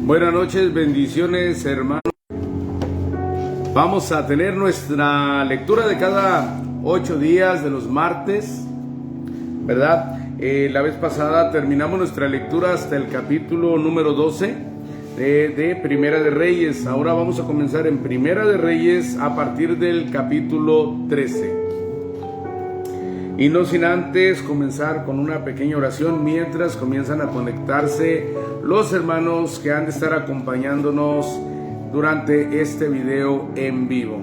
Buenas noches, bendiciones, hermanos. Vamos a tener nuestra lectura de cada 8 días de los martes, ¿verdad? La vez pasada terminamos nuestra lectura hasta el capítulo número 12 de Primera de Reyes. Ahora vamos a comenzar en Primera de Reyes a partir del capítulo 13. Y no sin antes comenzar con una pequeña oración mientras comienzan a conectarse los hermanos que han de estar acompañándonos durante este video en vivo.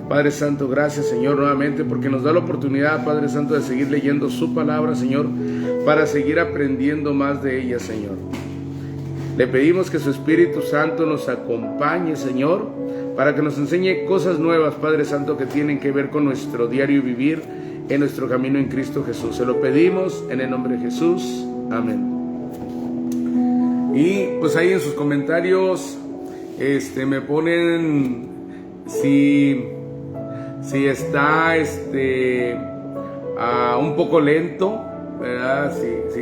Padre Santo, gracias, Señor, nuevamente porque nos da la oportunidad, Padre Santo, de seguir leyendo su palabra, Señor, para seguir aprendiendo más de ella, Señor. Le pedimos que su Espíritu Santo nos acompañe, Señor, para que nos enseñe cosas nuevas, Padre Santo, que tienen que ver con nuestro diario vivir en nuestro camino en Cristo Jesús. Se lo pedimos en el nombre de Jesús. Amén. Y pues ahí en sus comentarios me ponen si está un poco lento, ¿verdad?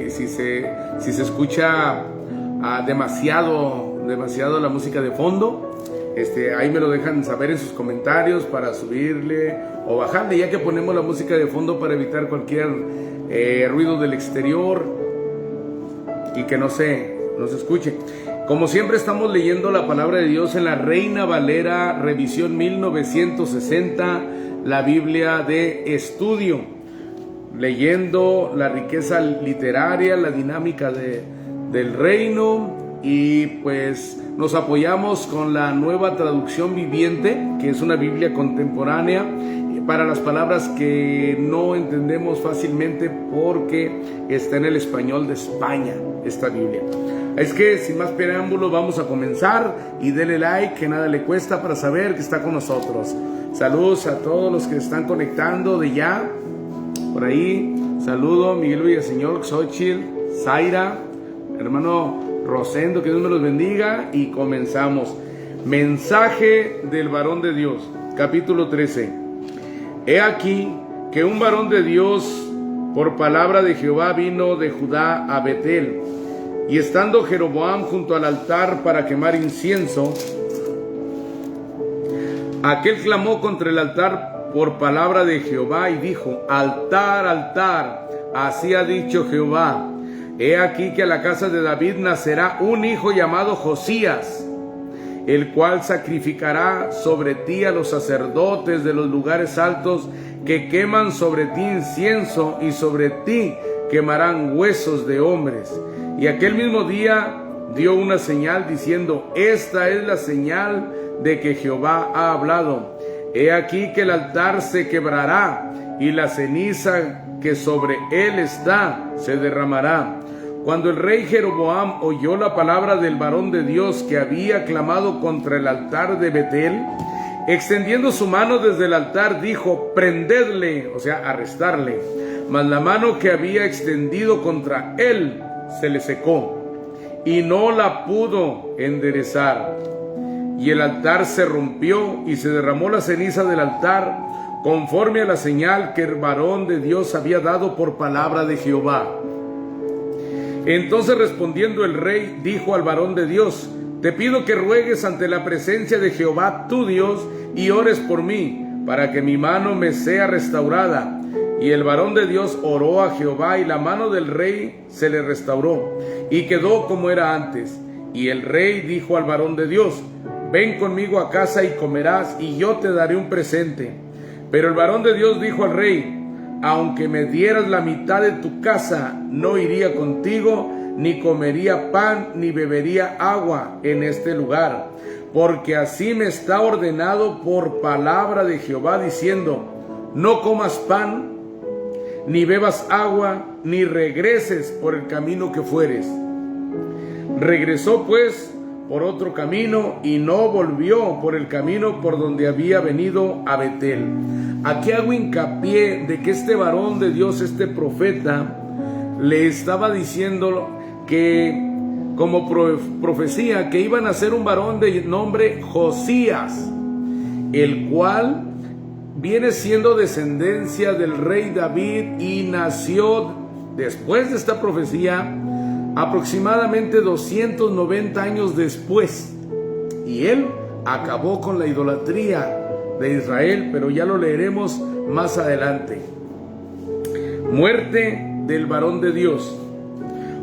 Si se escucha demasiado la música de fondo. Ahí me lo dejan saber en sus comentarios para subirle o bajarle, ya que ponemos la música de fondo para evitar cualquier ruido del exterior y que no se escuche. Como siempre, estamos leyendo la palabra de Dios en la Reina Valera revisión 1960, la Biblia de estudio, leyendo la riqueza literaria, la dinámica del reino. Y pues nos apoyamos con la Nueva Traducción Viviente, que es una Biblia contemporánea para las palabras que no entendemos fácilmente, porque está en el español de España esta Biblia. Es que sin más preámbulos vamos a comenzar, y dele like, que nada le cuesta, para saber que está con nosotros. Saludos a todos los que están conectando de ya por ahí. Saludo Miguel Villaseñor, Xochitl, Zaira, hermano Rosendo, que Dios me los bendiga. Y comenzamos. Mensaje del varón de Dios, capítulo 13. He aquí que un varón de Dios por palabra de Jehová vino de Judá a Betel, y estando Jeroboam junto al altar para quemar incienso, aquel clamó contra el altar por palabra de Jehová y dijo: altar, altar, así ha dicho Jehová, he aquí que a la casa de David nacerá un hijo llamado Josías, el cual sacrificará sobre ti a los sacerdotes de los lugares altos, que queman sobre ti incienso, y sobre ti quemarán huesos de hombres. Y aquel mismo día dio una señal diciendo: esta es la señal de que Jehová ha hablado. He aquí que el altar se quebrará, y la ceniza que sobre él está se derramará. Cuando el rey Jeroboam oyó la palabra del varón de Dios que había clamado contra el altar de Betel, extendiendo su mano desde el altar, dijo: prendedle, o sea, arrestarle. Mas la mano que había extendido contra él se le secó, y no la pudo enderezar. Y el altar se rompió, y se derramó la ceniza del altar, conforme a la señal que el varón de Dios había dado por palabra de Jehová. Entonces, respondiendo el rey, dijo al varón de Dios: te pido que ruegues ante la presencia de Jehová tu Dios, y ores por mí, para que mi mano me sea restaurada. Y el varón de Dios oró a Jehová, y la mano del rey se le restauró, y quedó como era antes. Y el rey dijo al varón de Dios: ven conmigo a casa y comerás, y yo te daré un presente. Pero el varón de Dios dijo al rey: aunque me dieras la mitad de tu casa, no iría contigo, ni comería pan, ni bebería agua en este lugar, porque así me está ordenado por palabra de Jehová, diciendo: no comas pan, ni bebas agua, ni regreses por el camino que fueres. Regresó pues por otro camino, y no volvió por el camino por donde había venido a Betel. Aquí hago hincapié de que este varón de Dios, este profeta, le estaba diciendo que, como profecía, que iban a ser un varón de nombre Josías, el cual viene siendo descendencia del rey David, y nació después de esta profecía aproximadamente 290 años después. Y él acabó con la idolatría de Israel, pero ya lo leeremos más adelante. Muerte del varón de Dios.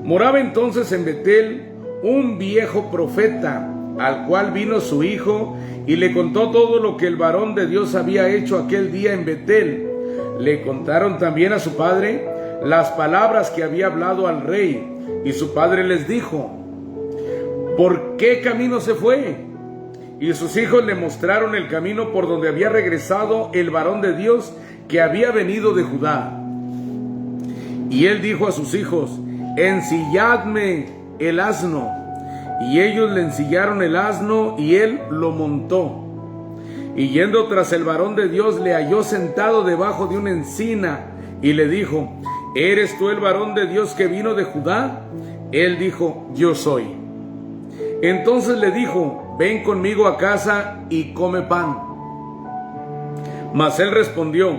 Moraba entonces en Betel un viejo profeta, al cual vino su hijo y le contó todo lo que el varón de Dios había hecho aquel día en Betel. Le contaron también a su padre las palabras que había hablado al rey, y su padre les dijo: ¿por qué camino se fue? Y sus hijos le mostraron el camino por donde había regresado el varón de Dios que había venido de Judá. Y él dijo a sus hijos: ensilladme el asno. Y ellos le ensillaron el asno y él lo montó. Y yendo tras el varón de Dios, le halló sentado debajo de una encina y le dijo: ¿eres tú el varón de Dios que vino de Judá? Él dijo: yo soy. Entonces le dijo: ven conmigo a casa y come pan. Mas él respondió: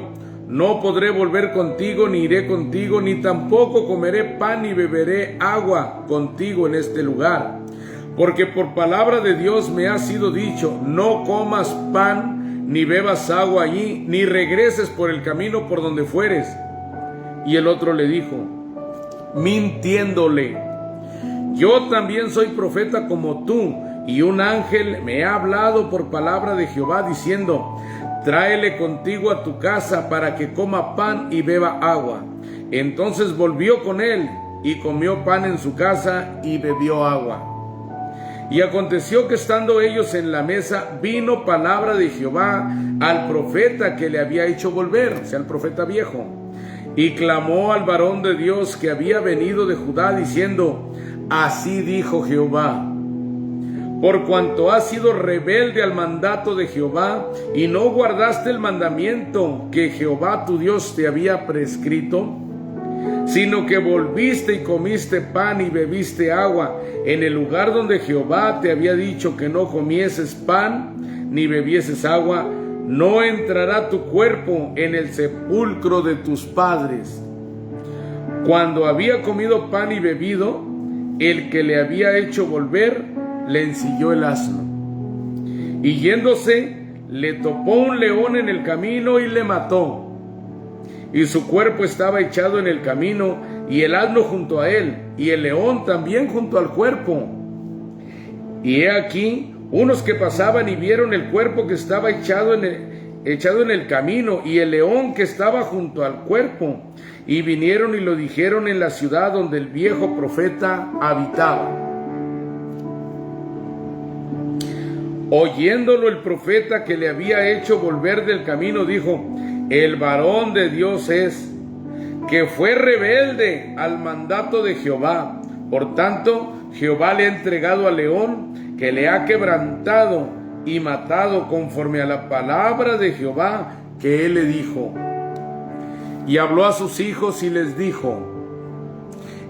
no podré volver contigo, ni iré contigo, ni tampoco comeré pan ni beberé agua contigo en este lugar. Porque por palabra de Dios me ha sido dicho: no comas pan ni bebas agua allí, ni regreses por el camino por donde fueres. Y el otro le dijo, mintiéndole: yo también soy profeta como tú, y un ángel me ha hablado por palabra de Jehová diciendo: tráele contigo a tu casa para que coma pan y beba agua. Entonces volvió con él y comió pan en su casa y bebió agua. Y aconteció que estando ellos en la mesa, vino palabra de Jehová al profeta que le había hecho volver, o sea, al profeta viejo, y clamó al varón de Dios que había venido de Judá diciendo: así dijo Jehová, por cuanto has sido rebelde al mandato de Jehová y no guardaste el mandamiento que Jehová tu Dios te había prescrito, sino que volviste y comiste pan y bebiste agua en el lugar donde Jehová te había dicho que no comieses pan ni bebieses agua, no entrará tu cuerpo en el sepulcro de tus padres. Cuando había comido pan y bebido, el que le había hecho volver le ensilló el asno. Y yéndose, le topó un león en el camino y le mató. Y su cuerpo estaba echado en el camino, y el asno junto a él, y el león también junto al cuerpo. Y he aquí, unos que pasaban y vieron el cuerpo que estaba echado en el camino, y el león que estaba junto al cuerpo, y vinieron y lo dijeron en la ciudad donde el viejo profeta habitaba. Oyéndolo el profeta que le había hecho volver del camino, dijo: el varón de Dios es, que fue rebelde al mandato de Jehová. Por tanto, Jehová le ha entregado al león, que le ha quebrantado y matado conforme a la palabra de Jehová que él le dijo. Y habló a sus hijos y les dijo: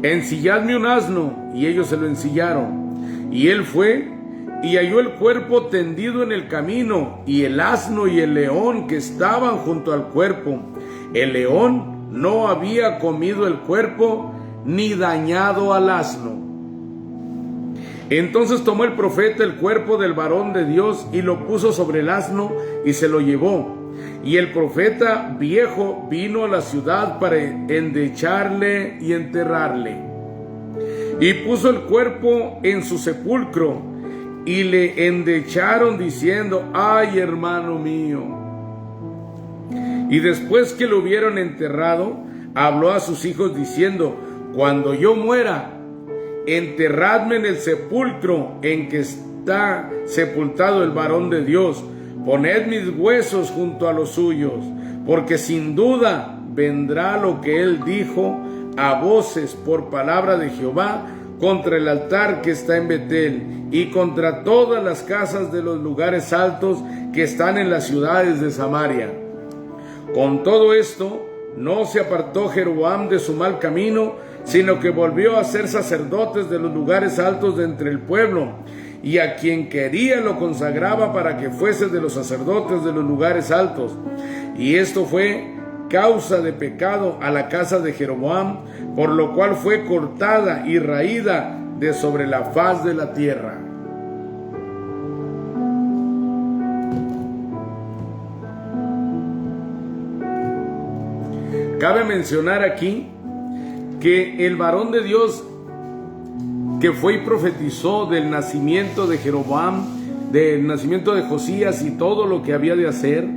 ensilladme un asno. Y ellos se lo ensillaron. Y él fue y halló el cuerpo tendido en el camino, y el asno y el león que estaban junto al cuerpo. El león no había comido el cuerpo ni dañado al asno. Entonces tomó el profeta el cuerpo del varón de Dios y lo puso sobre el asno y se lo llevó. Y el profeta viejo vino a la ciudad para endecharle y enterrarle. Y puso el cuerpo en su sepulcro, y le endecharon diciendo: ay, hermano mío. Y después que lo hubieron enterrado, habló a sus hijos diciendo: cuando yo muera, enterradme en el sepulcro en que está sepultado el varón de Dios. Poned mis huesos junto a los suyos, porque sin duda vendrá lo que él dijo a voces por palabra de Jehová contra el altar que está en Betel y contra todas las casas de los lugares altos que están en las ciudades de Samaria. Con todo esto, no se apartó Jeroboam de su mal camino, sino que volvió a ser sacerdotes de los lugares altos de entre el pueblo, y a quien quería lo consagraba para que fuese de los sacerdotes de los lugares altos. Y esto fue causa de pecado a la casa de Jeroboam, por lo cual fue cortada y raída de sobre la faz de la tierra. Cabe mencionar aquí que el varón de Dios que fue y profetizó del nacimiento de Jeroboam, del nacimiento de Josías y todo lo que había de hacer,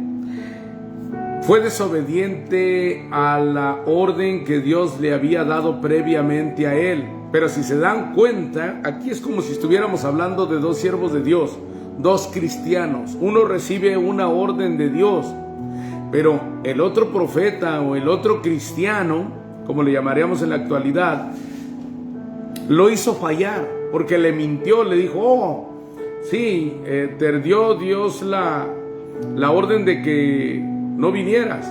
fue desobediente a la orden que Dios le había dado previamente a él. Pero si se dan cuenta, aquí es como si estuviéramos hablando de dos siervos de Dios, dos cristianos. Uno recibe una orden de Dios, pero el otro profeta o el otro cristiano, como le llamaríamos en la actualidad, lo hizo fallar, porque le mintió, le dijo, sí, te dio Dios la orden de que no vinieras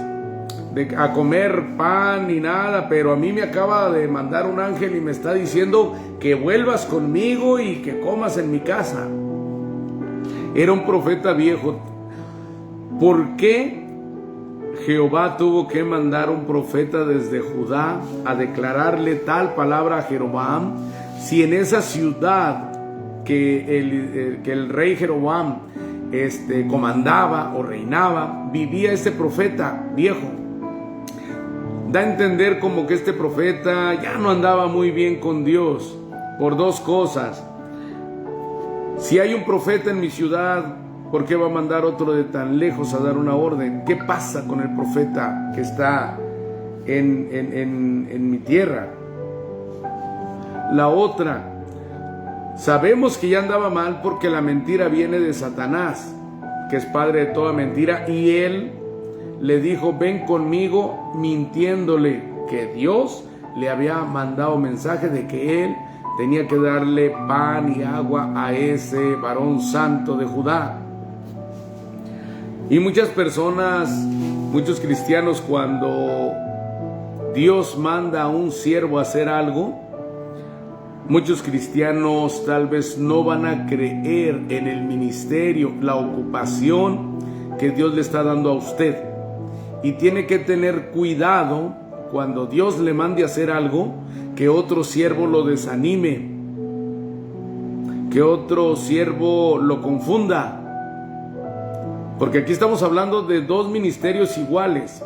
a comer pan ni nada, pero a mí me acaba de mandar un ángel y me está diciendo que vuelvas conmigo y que comas en mi casa. Era un profeta viejo. ¿Por qué Jehová tuvo que mandar un profeta desde Judá a declararle tal palabra a Jeroboam, si en esa ciudad que el rey Jeroboam comandaba o reinaba, vivía este profeta viejo? Da a entender como que este profeta ya no andaba muy bien con Dios por dos cosas. Si hay un profeta en mi ciudad, ¿por qué va a mandar otro de tan lejos a dar una orden? ¿Qué pasa con el profeta que está en mi tierra? La otra, sabemos que ya andaba mal porque la mentira viene de Satanás, que es padre de toda mentira, y él le dijo, ven conmigo, mintiéndole que Dios le había mandado mensaje de que él tenía que darle pan y agua a ese varón santo de Judá. Y muchas personas, muchos cristianos, cuando Dios manda a un siervo a hacer algo, muchos cristianos tal vez no van a creer en el ministerio, la ocupación que Dios le está dando a usted. Y tiene que tener cuidado cuando Dios le mande a hacer algo, que otro siervo lo desanime, que otro siervo lo confunda. Porque aquí estamos hablando de dos ministerios iguales.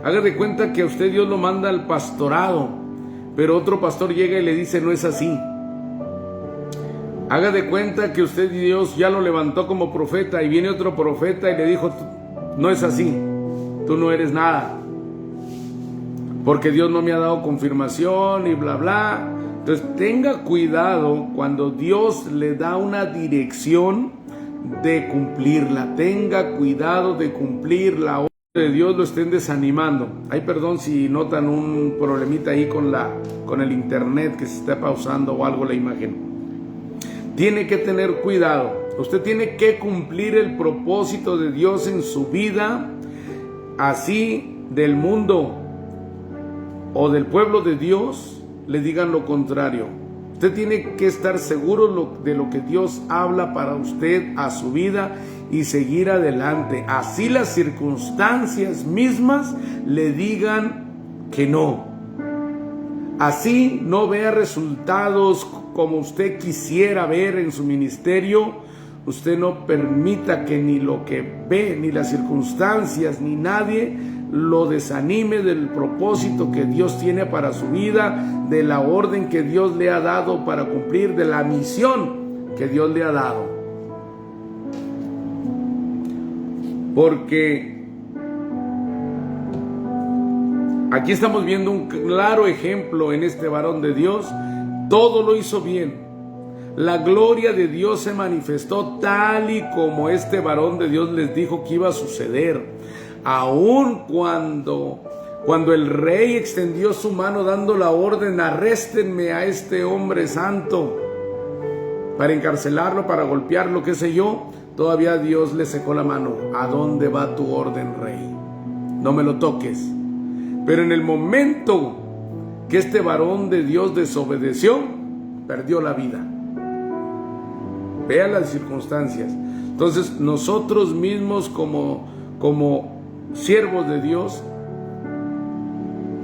Haga de cuenta que a usted Dios lo manda al pastorado, pero otro pastor llega y le dice, no es así. Haga de cuenta que usted Dios ya lo levantó como profeta y viene otro profeta y le dijo, no es así, tú no eres nada, porque Dios no me ha dado confirmación y bla bla. Entonces tenga cuidado cuando Dios le da una dirección de cumplirla. Tenga cuidado de cumplir la orden de Dios, lo estén desanimando. Ay, perdón si notan un problemita ahí con el internet, que se está pausando o algo la imagen. Tiene que tener cuidado. Usted tiene que cumplir el propósito de Dios en su vida, así del mundo o del pueblo de Dios le digan lo contrario. Usted tiene que estar seguro de lo que Dios habla para usted, a su vida, y seguir adelante. Así las circunstancias mismas le digan que no. Así no vea resultados como usted quisiera ver en su ministerio. Usted no permita que ni lo que ve, ni las circunstancias, ni nadie lo desanime del propósito que Dios tiene para su vida, de la orden que Dios le ha dado para cumplir, de la misión que Dios le ha dado. Porque aquí estamos viendo un claro ejemplo en este varón de Dios. Todo lo hizo bien. La gloria de Dios se manifestó tal y como este varón de Dios les dijo que iba a suceder. Aun cuando el rey extendió su mano dando la orden, arréstenme a este hombre santo, para encarcelarlo, para golpearlo, qué sé yo, todavía Dios le secó la mano. ¿A dónde va tu orden, rey? No me lo toques. Pero en el momento que este varón de Dios desobedeció, perdió la vida. Vea las circunstancias. Entonces nosotros mismos como siervos de Dios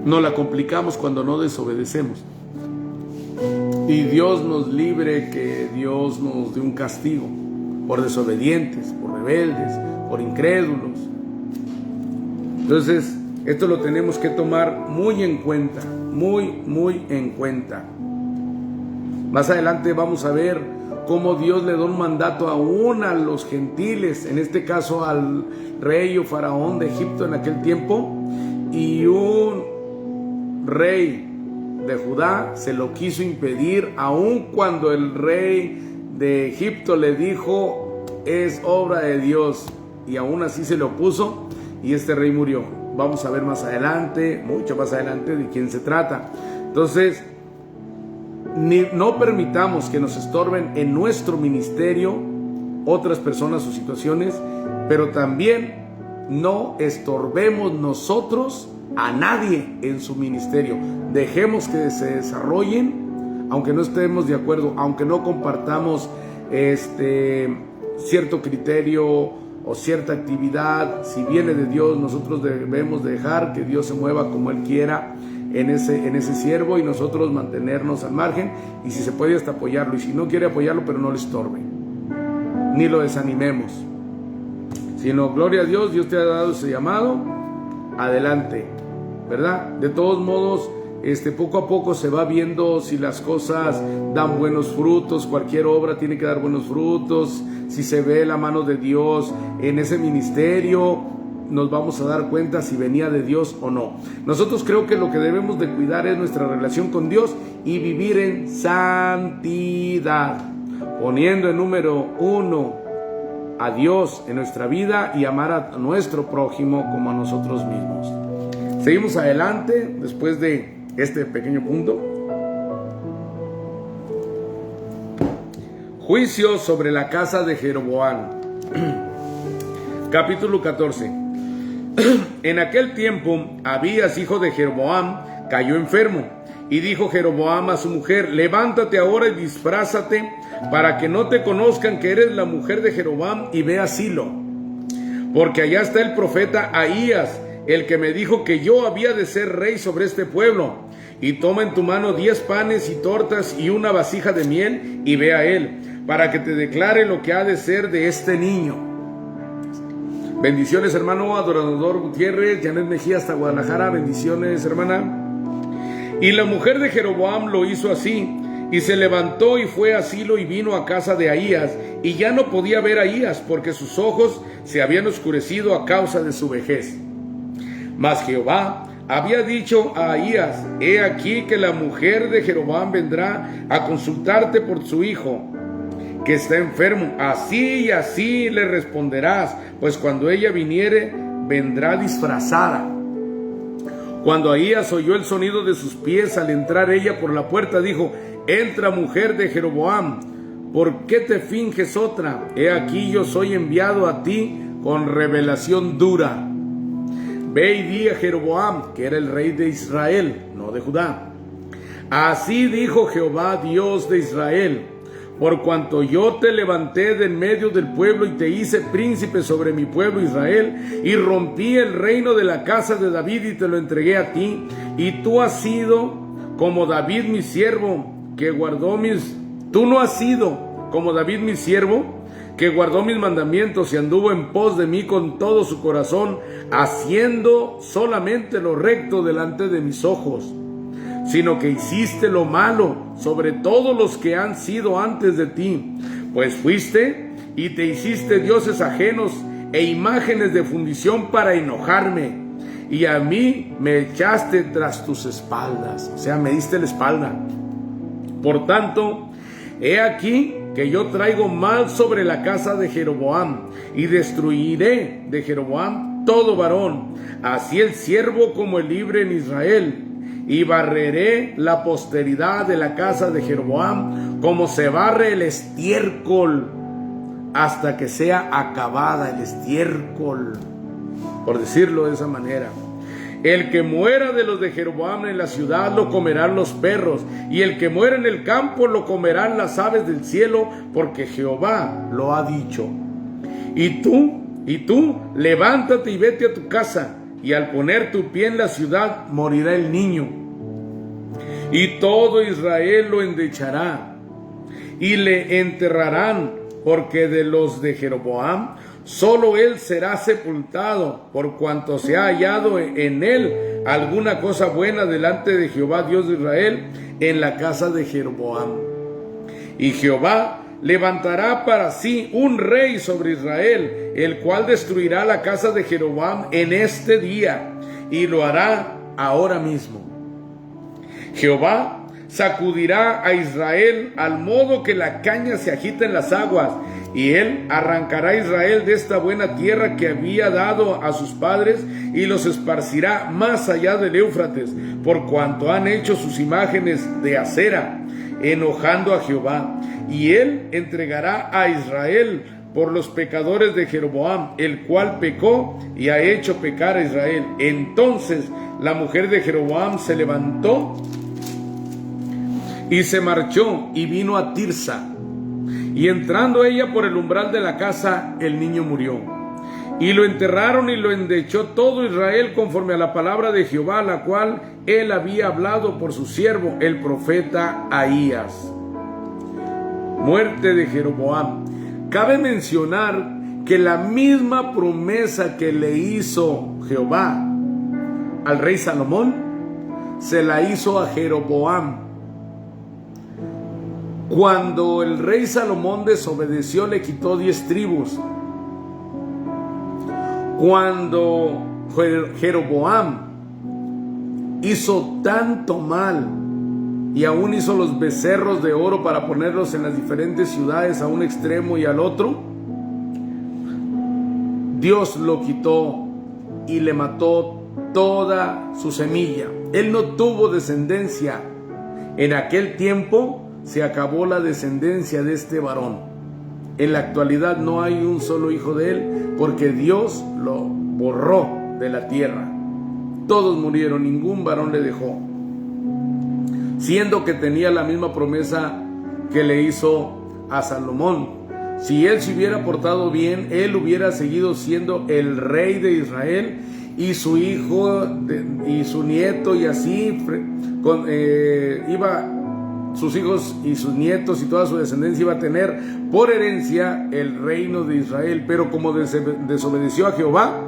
Nos la complicamos cuando no desobedecemos. Y Dios nos libre que Dios nos dé un castigo por desobedientes, por rebeldes, por incrédulos. Entonces, esto lo tenemos que tomar muy en cuenta, muy en cuenta. Más adelante vamos a ver cómo Dios le da un mandato aún a los gentiles, en este caso al rey o faraón de Egipto en aquel tiempo, y un rey de Judá se lo quiso impedir, aun cuando el rey de Egipto le dijo: es obra de Dios, y aún así se le opuso y este rey murió. Vamos a ver más adelante, mucho más adelante, de quién se trata. Entonces, no permitamos que nos estorben en nuestro ministerio otras personas o situaciones, pero también no estorbemos nosotros a nadie en su ministerio. Dejemos que se desarrollen, aunque no estemos de acuerdo, aunque no compartamos cierto criterio o cierta actividad. Si viene de Dios, nosotros debemos dejar que Dios se mueva como Él quiera en ese siervo, y nosotros mantenernos al margen, y si se puede hasta apoyarlo, y si no quiere apoyarlo, pero no le estorbe, ni lo desanimemos, sino gloria a Dios, Dios te ha dado ese llamado, adelante, ¿verdad? De todos modos, poco a poco se va viendo si las cosas dan buenos frutos. Cualquier obra tiene que dar buenos frutos. Si se ve la mano de Dios en ese ministerio, nos vamos a dar cuenta si venía de Dios o no. Nosotros creo que lo que debemos de cuidar es nuestra relación con Dios y vivir en santidad, poniendo en número 1 a Dios en nuestra vida y amar a nuestro prójimo como a nosotros mismos. Seguimos adelante después de este pequeño punto. Juicio sobre la casa de Jeroboam. Capítulo 14. En aquel tiempo, Abías, hijo de Jeroboam, cayó enfermo, y dijo Jeroboam a su mujer: levántate ahora y disfrázate, para que no te conozcan que eres la mujer de Jeroboam, y ve a Silo, porque allá está el profeta Ahías, el que me dijo que yo había de ser rey sobre este pueblo. Y toma en tu mano 10 panes y tortas y una vasija de miel, y ve a él, para que te declare lo que ha de ser de este niño. Bendiciones, hermano Adorador Gutiérrez, Janet Mejía hasta Guadalajara. Bendiciones, hermana. Y la mujer de Jeroboam lo hizo así, y se levantó y fue a Silo y vino a casa de Ahías, y ya no podía ver a Ahías, porque sus ojos se habían oscurecido a causa de su vejez. Mas Jehová había dicho a Ahías: he aquí que la mujer de Jeroboam vendrá a consultarte por su hijo, que está enfermo. Así y así le responderás, pues cuando ella viniere, vendrá disfrazada. Cuando Ahías oyó el sonido de sus pies al entrar ella por la puerta, dijo: entra, mujer de Jeroboam, ¿por qué te finges otra? He aquí yo soy enviado a ti con revelación dura. Ve y di a Jeroboam, que era el rey de Israel, no de Judá: así dijo Jehová, Dios de Israel: por cuanto yo te levanté de en medio del pueblo y te hice príncipe sobre mi pueblo Israel, y rompí el reino de la casa de David y te lo entregué a ti, y tú has sido como David mi siervo, que guardó tú no has sido como David mi siervo, que guardó mis mandamientos y anduvo en pos de mí con todo su corazón, haciendo solamente lo recto delante de mis ojos, sino que hiciste lo malo sobre todos los que han sido antes de ti, pues fuiste y te hiciste dioses ajenos e imágenes de fundición para enojarme, y a mí me echaste tras tus espaldas, o sea, me diste la espalda. Por tanto, he aquí que yo traigo mal sobre la casa de Jeroboam, y destruiré de Jeroboam todo varón, así el siervo como el libre en Israel, y barreré la posteridad de la casa de Jeroboam como se barre el estiércol, hasta que sea acabada el estiércol, por decirlo de esa manera. El que muera de los de Jeroboam en la ciudad lo comerán los perros, y el que muera en el campo lo comerán las aves del cielo, porque Jehová lo ha dicho. Y tú, levántate y vete a tu casa. y al poner tu pie en la ciudad morirá el niño, y todo Israel lo endechará, y le enterrarán, porque de los de Jeroboam solo él será sepultado, por cuanto se ha hallado en él alguna cosa buena delante de Jehová Dios de Israel en la casa de Jeroboam. Y Jehová levantará para sí un rey sobre Israel, el cual destruirá la casa de Jeroboam en este día, y lo hará ahora mismo. Jehová sacudirá a Israel al modo que la caña se agita en las aguas, y él arrancará a Israel de esta buena tierra que había dado a sus padres, y los esparcirá más allá del Éufrates, por cuanto han hecho sus imágenes de acera, enojando a Jehová. Y él entregará a Israel por los pecadores de Jeroboam, el cual pecó y ha hecho pecar a Israel. Entonces la mujer de Jeroboam se levantó y se marchó y vino a Tirsa. Y entrando ella por el umbral de la casa, el niño murió. Y lo enterraron y lo endechó todo Israel conforme a la palabra de Jehová, la cual él había hablado por su siervo, el profeta Ahías. Muerte de Jeroboam. Cabe mencionar que la misma promesa que le hizo Jehová al rey Salomón, se la hizo a Jeroboam. Cuando el rey Salomón desobedeció, le quitó 10 tribus. Cuando Jeroboam hizo tanto mal y aún hizo los becerros de oro para ponerlos en las diferentes ciudades a un extremo y al otro, Dios lo quitó y le mató toda su semilla. Él no tuvo descendencia. En aquel tiempo se acabó la descendencia de este varón. En la actualidad no hay un solo hijo de él, porque Dios lo borró de la tierra. Todos murieron, ningún varón le dejó, siendo que tenía la misma promesa que le hizo a Salomón. Si él se hubiera portado bien, él hubiera seguido siendo el rey de Israel, y su hijo y su nieto, y así sus hijos y sus nietos y toda su descendencia iba a tener por herencia el reino de Israel. Pero como desobedeció a Jehová,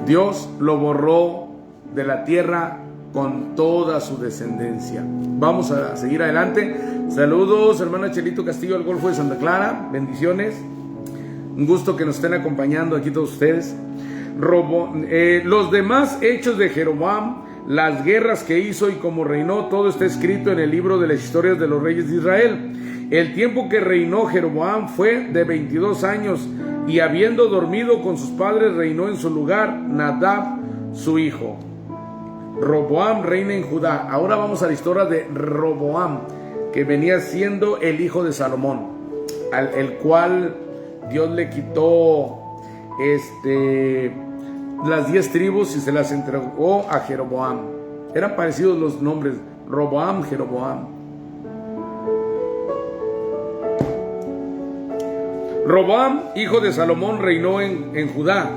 Dios lo borró de la tierra con toda su descendencia. Vamos a seguir adelante. Saludos, hermana Chelito Castillo del Golfo de Santa Clara. Bendiciones. Un gusto que nos estén acompañando aquí todos ustedes. Los demás hechos de Jeroboam, las guerras que hizo y cómo reinó, todo está escrito en el libro de las historias de los reyes de Israel. El tiempo que reinó Jeroboam fue de 22 años, y habiendo dormido con sus padres, reinó en su lugar Nadab, su hijo. Roboam reina en Judá. Ahora vamos a la historia de Roboam, que venía siendo el hijo de Salomón, el cual Dios le quitó las 10 tribus y se las entregó a Jeroboam. Eran parecidos los nombres, Roboam, Jeroboam. Roboam, hijo de Salomón, reinó en Judá.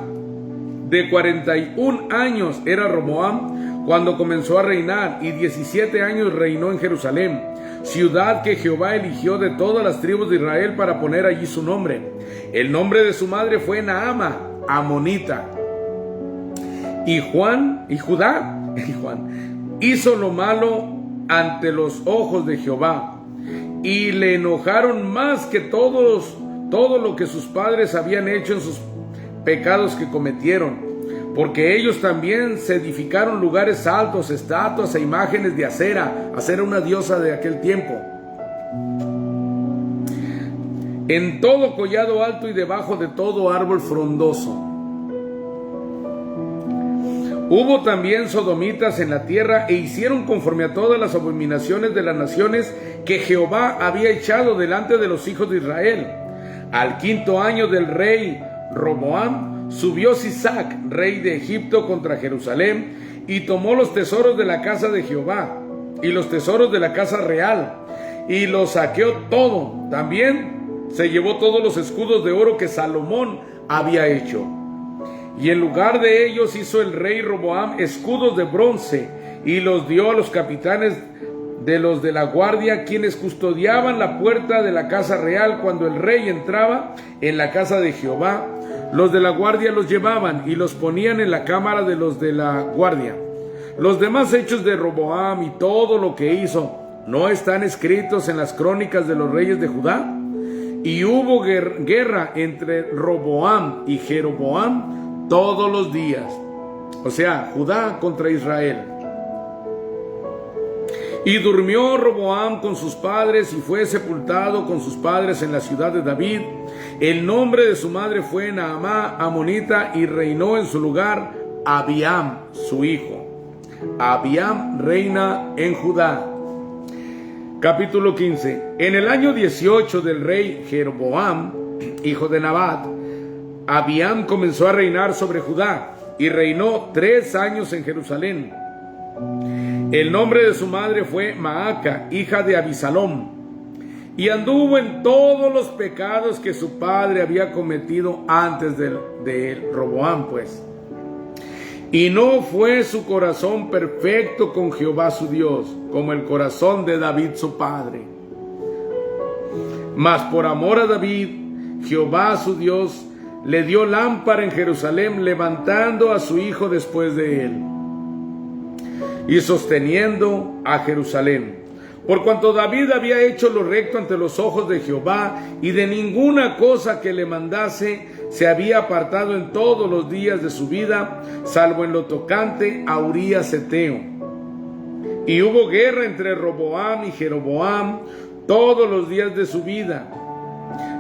De 41 años era Roboam cuando comenzó a reinar, y 17 años reinó en Jerusalén, ciudad que Jehová eligió de todas las tribus de Israel para poner allí su nombre. El nombre de su madre fue Naama, amonita. Y Judá hizo lo malo ante los ojos de Jehová, y le enojaron más que todo lo que sus padres habían hecho en sus pecados que cometieron, porque ellos también se edificaron lugares altos, estatuas e imágenes de acera. Acera, una diosa de aquel tiempo, en todo collado alto y debajo de todo árbol frondoso. Hubo también sodomitas en la tierra, e hicieron conforme a todas las abominaciones de las naciones que Jehová había echado delante de los hijos de Israel. Al 5º año del rey Roboam, subió Sisac, rey de Egipto, contra Jerusalén, y tomó los tesoros de la casa de Jehová y los tesoros de la casa real, y lo saqueó todo. También se llevó todos los escudos de oro que Salomón había hecho. Y en lugar de ellos hizo el rey Roboam escudos de bronce y los dio a los capitanes de los de la guardia, quienes custodiaban la puerta de la casa real. Cuando el rey entraba en la casa de Jehová, los de la guardia los llevaban y los ponían en la cámara de los de la guardia. Los demás hechos de Roboam y todo lo que hizo, ¿no están escritos en las crónicas de los reyes de Judá? Y hubo guerra entre Roboam y Jeroboam todos los días. O sea, Judá contra Israel. Y durmió Roboam con sus padres y fue sepultado con sus padres en la ciudad de David. El nombre de su madre fue Naamá amonita, y reinó en su lugar Abiam, su hijo. Abiam reina en Judá. Capítulo 15. En el año 18 del rey Jeroboam, hijo de Nabat, Abiam comenzó a reinar sobre Judá y reinó 3 años en Jerusalén. El nombre de su madre fue Maaca, hija de Abisalom, y anduvo en todos los pecados que su padre había cometido antes de Roboam, pues. Y no fue su corazón perfecto con Jehová su Dios, como el corazón de David su padre. Mas por amor a David, Jehová su Dios le dio lámpara en Jerusalén, levantando a su hijo después de él y sosteniendo a Jerusalén. Por cuanto David había hecho lo recto ante los ojos de Jehová, y de ninguna cosa que le mandase se había apartado en todos los días de su vida, salvo en lo tocante a Urías Eteo. Y hubo guerra entre Roboam y Jeroboam todos los días de su vida.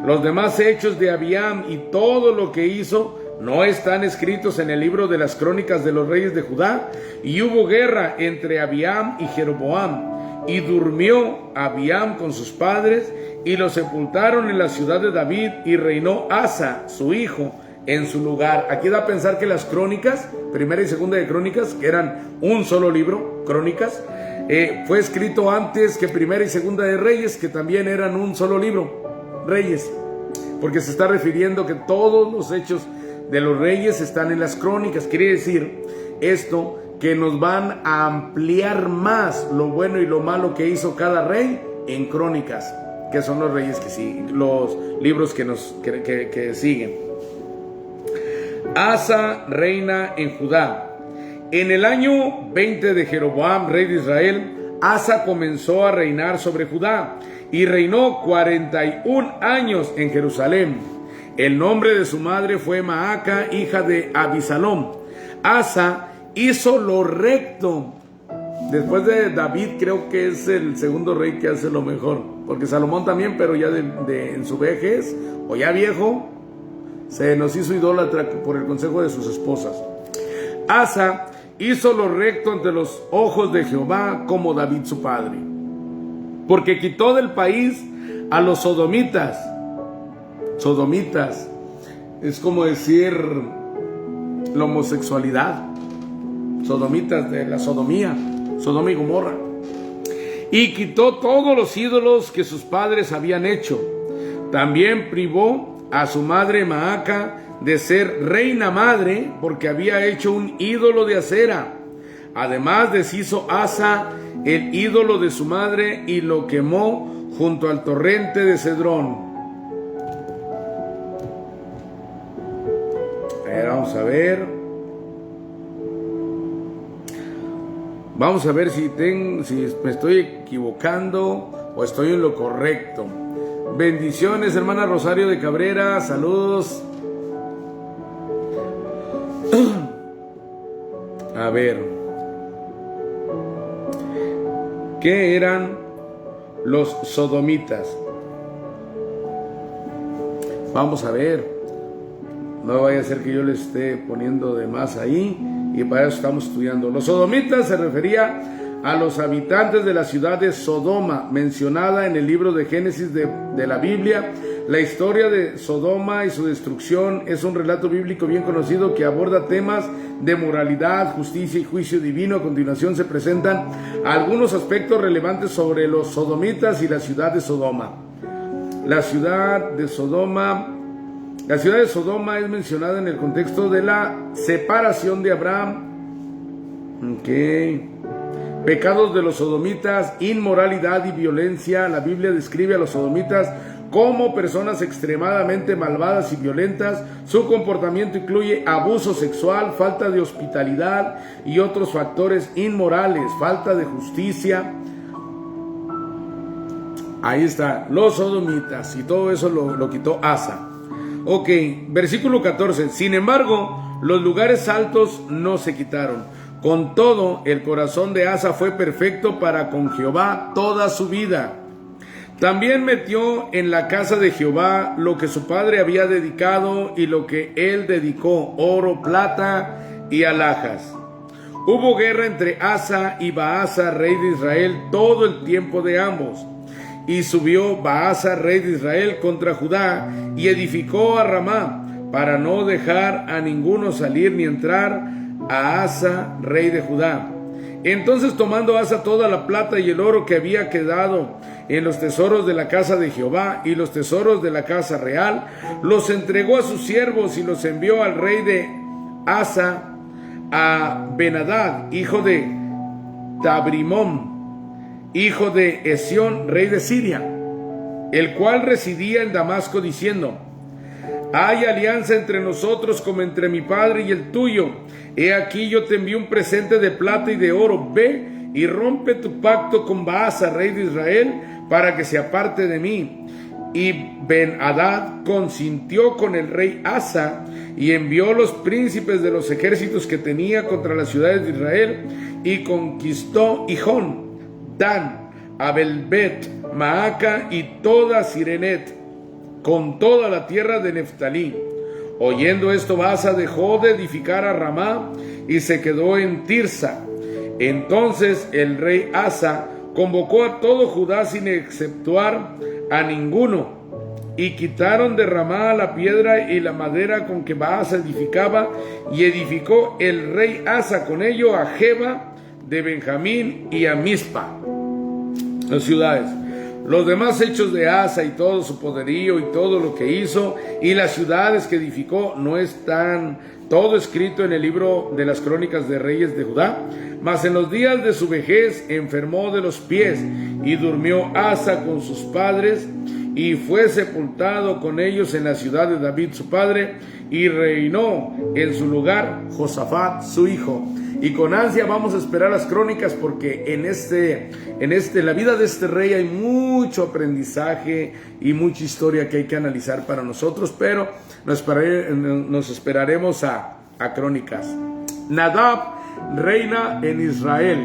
Los demás hechos de Abiam y todo lo que hizo no están escritos en el libro de las crónicas de los reyes de Judá. Y hubo guerra entre Abiam y Jeroboam, y durmió Abiam con sus padres, y lo sepultaron en la ciudad de David, y reinó Asa, su hijo, en su lugar. Aquí da a pensar que las crónicas, primera y segunda de crónicas, que eran un solo libro, crónicas, fue escrito antes que primera y segunda de reyes, que también eran un solo libro, reyes, porque se está refiriendo que todos los hechos de los reyes están en las crónicas. Quiere decir esto que nos van a ampliar más lo bueno y lo malo que hizo cada rey en crónicas, que son los reyes que siguen, los libros que siguen. Asa reina en Judá. En el año 20 de Jeroboam, rey de Israel, Asa comenzó a reinar sobre Judá y reinó 41 años en Jerusalén. El nombre de su madre fue Maaca, hija de Abisalom. Asa hizo lo recto. Después de David, creo que es el segundo rey que hace lo mejor, porque Salomón también, pero ya en su vejez o ya viejo, se nos hizo idólatra por el consejo de sus esposas. Asa hizo lo recto ante los ojos de Jehová, como David su padre, porque quitó del país a los sodomitas. Sodomitas es como decir la homosexualidad, sodomitas de la sodomía, Sodoma y Gomorra. Y quitó todos los ídolos que sus padres habían hecho. También privó a su madre Maaca de ser reina madre, porque había hecho un ídolo de acera. Además deshizo Asa el ídolo de su madre y lo quemó junto al torrente de Cedrón. Vamos a ver. Vamos a ver si me estoy equivocando o estoy en lo correcto. Bendiciones, hermana Rosario de Cabrera. Saludos. A ver. ¿Qué eran los sodomitas? Vamos a ver. No vaya a ser que yo le esté poniendo de más ahí, y para eso estamos estudiando. Los sodomitas se refería a los habitantes de la ciudad de Sodoma, mencionada en el libro de Génesis de la Biblia. La historia de Sodoma y su destrucción es un relato bíblico bien conocido que aborda temas de moralidad, justicia y juicio divino. A continuación se presentan algunos aspectos relevantes sobre los sodomitas y la ciudad de Sodoma. La ciudad de Sodoma La ciudad de Sodoma es mencionada en el contexto de la separación de Abraham. Pecados de los sodomitas, inmoralidad y violencia. La Biblia describe a los sodomitas como personas extremadamente malvadas y violentas. Su comportamiento incluye abuso sexual, falta de hospitalidad y otros factores inmorales, falta de justicia. Ahí está, los sodomitas, y todo eso lo quitó Asa. Ok, versículo 14. Sin embargo, los lugares altos no se quitaron. Con todo, el corazón de Asa fue perfecto para con Jehová toda su vida. También metió en la casa de Jehová lo que su padre había dedicado y lo que él dedicó, oro, plata y alhajas. Hubo guerra entre Asa y Baasa, rey de Israel, todo el tiempo de ambos. Y subió Baasa, rey de Israel, contra Judá, y edificó a Ramá, para no dejar a ninguno salir ni entrar a Asa, rey de Judá. Entonces, tomando Asa toda la plata y el oro que había quedado en los tesoros de la casa de Jehová y los tesoros de la casa real, los entregó a sus siervos y los envió al rey de Asa, a Ben-Hadad, hijo de Tabrimón, hijo de Esión, rey de Siria, el cual residía en Damasco, diciendo: hay alianza entre nosotros como entre mi padre y el tuyo. He aquí yo te envío un presente de plata y de oro. Ve y rompe tu pacto con Baasa, rey de Israel, para que se aparte de mí. Y Ben-Hadad consintió con el rey Asa y envió los príncipes de los ejércitos que tenía contra las ciudades de Israel y conquistó Hijón, Dan, Abel-Bet, Maaca y toda Sirenet, con toda la tierra de Neftalí. Oyendo esto, Baasa dejó de edificar a Ramá y se quedó en Tirsa. Entonces el rey Asa convocó a todo Judá sin exceptuar a ninguno, y quitaron de Ramá la piedra y la madera con que Baasa edificaba, y edificó el rey Asa con ello a Geba de Benjamín y a Mizpa, las ciudades. Los demás hechos de Asa y todo su poderío y todo lo que hizo y las ciudades que edificó no están todo escrito en el libro de las crónicas de reyes de Judá. Mas en los días de su vejez enfermó de los pies y durmió Asa con sus padres y fue sepultado con ellos en la ciudad de David su padre, y reinó en su lugar Josafat su hijo. Y con ansia vamos a esperar las crónicas, porque en la vida de este rey hay mucho aprendizaje y mucha historia que hay que analizar para nosotros, pero nos esperaremos a crónicas. Nadab reina en Israel.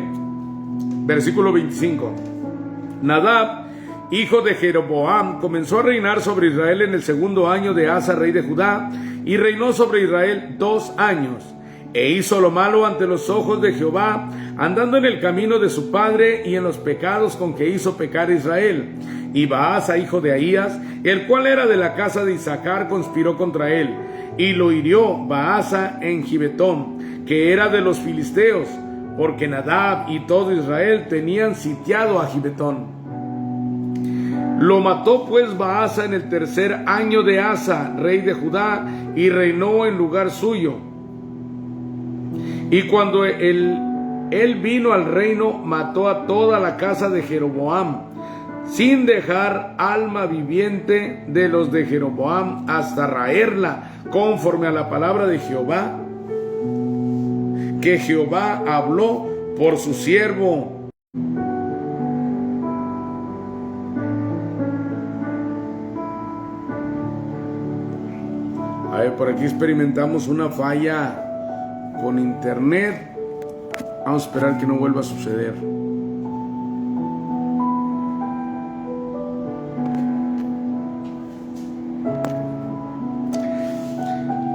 Versículo 25. Nadab, hijo de Jeroboam, comenzó a reinar sobre Israel en el segundo año de Asa, rey de Judá, y reinó sobre Israel 2 años. E hizo lo malo ante los ojos de Jehová, andando en el camino de su padre y en los pecados con que hizo pecar a Israel. Y Baasa, hijo de Ahías, el cual era de la casa de Isaacar, conspiró contra él, y lo hirió Baasa en Gibetón, que era de los filisteos, porque Nadab y todo Israel tenían sitiado a Gibetón. Lo mató pues Baasa en el tercer año de Asa, rey de Judá, y reinó en lugar suyo. Y cuando él vino al reino, mató a toda la casa de Jeroboam, sin dejar alma viviente de los de Jeroboam, hasta raerla, conforme a la palabra de Jehová, que Jehová habló por su siervo. A ver, por aquí experimentamos una falla con internet. Vamos a esperar que no vuelva a suceder.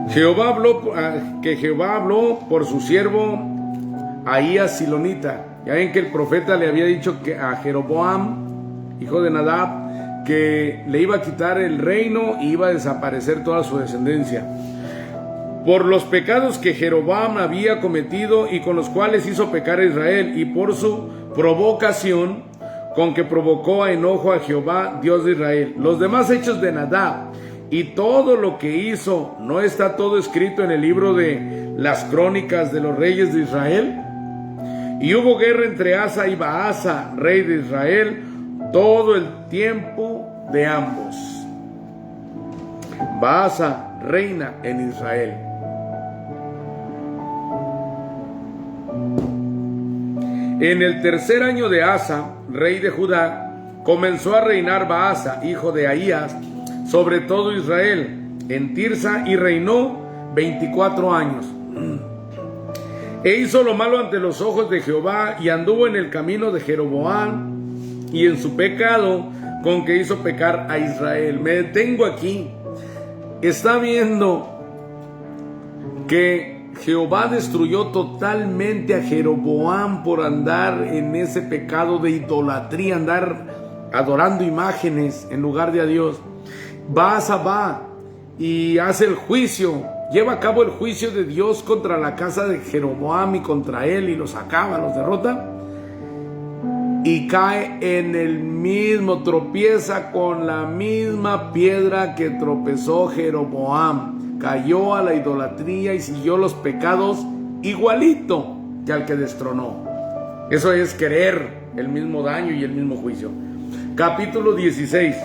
Jehová habló por su siervo Ahías Silonita. Ya ven que el profeta le había dicho que a Jeroboam, hijo de Nadab, que le iba a quitar el reino y iba a desaparecer toda su descendencia, por los pecados que Jeroboam había cometido y con los cuales hizo pecar a Israel, y por su provocación con que provocó a enojo a Jehová, Dios de Israel. Los demás hechos de Nadab y todo lo que hizo, ¿no está todo escrito en el libro de las crónicas de los reyes de Israel? Y hubo guerra entre Asa y Baasa, rey de Israel, todo el tiempo de ambos. Baasa reina en Israel. En el tercer año de Asa, rey de Judá, comenzó a reinar Baasa, hijo de Ahías, sobre todo Israel, en Tirsa, y reinó 24 años. E hizo lo malo ante los ojos de Jehová, y anduvo en el camino de Jeroboam, y en su pecado con que hizo pecar a Israel. Me detengo aquí. Está viendo que Jehová destruyó totalmente a Jeroboam por andar en ese pecado de idolatría, andar adorando imágenes en lugar de a Dios. Baasa va y hace el juicio, lleva a cabo el juicio de Dios contra la casa de Jeroboam y contra él, y los acaba, los derrota, y cae en el mismo, tropieza con la misma piedra que tropezó Jeroboam. Cayó a la idolatría y siguió los pecados igualito que al que destronó. Eso es querer el mismo daño y el mismo juicio. Capítulo 16.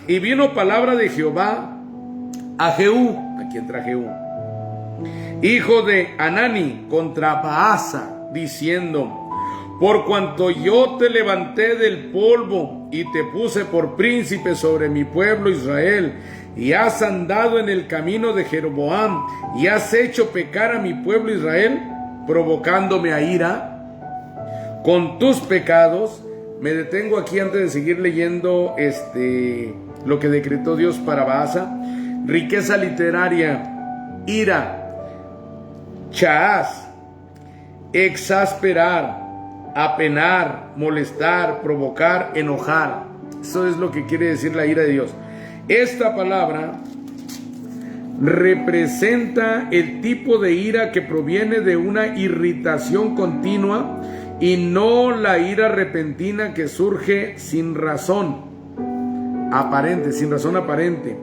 Y vino palabra de Jehová a Jehú, aquí entra Jehú, hijo de Anani, contra Baasa, diciendo: por cuanto yo te levanté del polvo y te puse por príncipe sobre mi pueblo Israel, y has andado en el camino de Jeroboam, y has hecho pecar a mi pueblo Israel, provocándome a ira con tus pecados. Me detengo aquí antes de seguir leyendo lo que decretó Dios para Baasa. Riqueza literaria: ira, chaás, exasperar, apenar, molestar, provocar, enojar. Eso es lo que quiere decir la ira de Dios. Esta palabra representa el tipo de ira que proviene de una irritación continua y no la ira repentina que surge sin razón aparente, sin razón aparente.